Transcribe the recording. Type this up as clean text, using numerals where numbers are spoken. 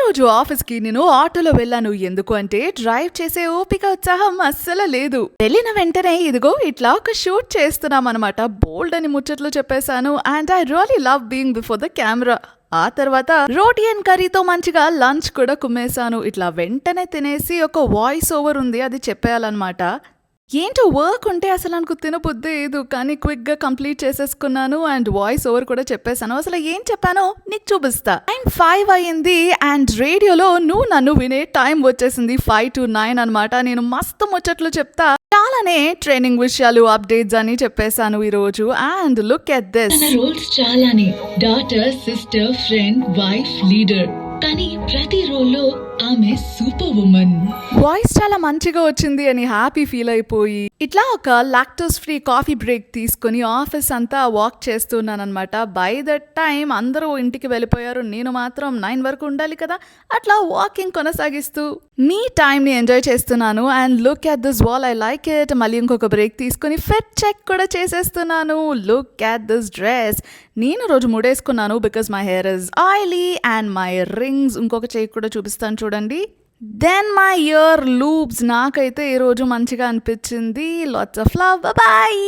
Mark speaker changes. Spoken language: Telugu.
Speaker 1: రోజు ఆఫీస్కి నేను ఆటోలో వెళ్ళాను. ఎందుకు అంటే డ్రైవ్ చేసే ఓపిక ఉత్సాహం అస్సలు లేదు. వెళ్ళిన వెంటనే ఇదిగో ఇట్లా ఒక షూట్ చేస్తున్నాం అనమాట. బోల్డ్ అని ముచ్చట్లు చెప్పేశాను. And I really love being before the camera. ఆ తర్వాత రోటీ అండ్ కర్రీతో మంచిగా లంచ్ కూడా కుమ్మేశాను. ఇట్లా వెంటనే తినేసి ఒక వాయిస్ ఓవర్ ఉంది, అది చెప్పేయాలన్నమాట. ఏంటో వర్క్ ఉంటే అసలు నాకు తినబుద్ధి లేదు, కానీ క్విక్గా కంప్లీట్ చేసేసుకున్నాను. అండ్ వాయిస్ ఓవర్ కూడా చెప్పేశాను. అసలు ఏం చెప్పానో నీకు చూపిస్తా. టైం 5 అయ్యింది అండ్ రేడియోలో నువ్వు నన్ను వినే టైం వచ్చేసింది. 5 to 9 అనమాట. నేను మస్తు ముచ్చట్లు చెప్తా, చాలానే ట్రైనింగ్ విషయాలు, అప్డేట్స్ అని చెప్పేశాను ఈ రోజు. And look at this.
Speaker 2: Roles చాలానే, daughter, sister, friend, wife, leader, కానీ ప్రతి రోల్లో ఆమె సూపర్ ఉమెన్.
Speaker 1: వాయిస్ చాలా మంచిగా వచ్చింది అని హ్యాపీ ఫీల్ అయిపోయి ఇట్లా ఒక లాక్టోస్ ఫ్రీ కాఫీ బ్రేక్ తీసుకుని ఆఫీస్ అంతా వాక్ చేస్తున్నాను అనమాట. బై దట్ టైం అందరూ ఇంటికి వెళ్ళిపోయారు. నేను మాత్రం 9 వరకు ఉండాలి కదా. అట్లా వాకింగ్ కొనసాగిస్తూ మీ టైంని ఎంజాయ్ చేస్తున్నాను. And look at this wall, I like it. మళ్ళీ ఇంకొక బ్రేక్ తీసుకుని ఫిట్ చెక్ కూడా చేసేస్తున్నాను. Look at this dress. నేను రోజు ముడేసుకున్నాను because my hair is oily. And my rings ఇంకొక చెక్ కూడా చూపిస్తాను చూడండి. Then my ear loops. నాకైతే ఈరోజు మంచిగా అనిపించింది. Lots of love. బాయ్.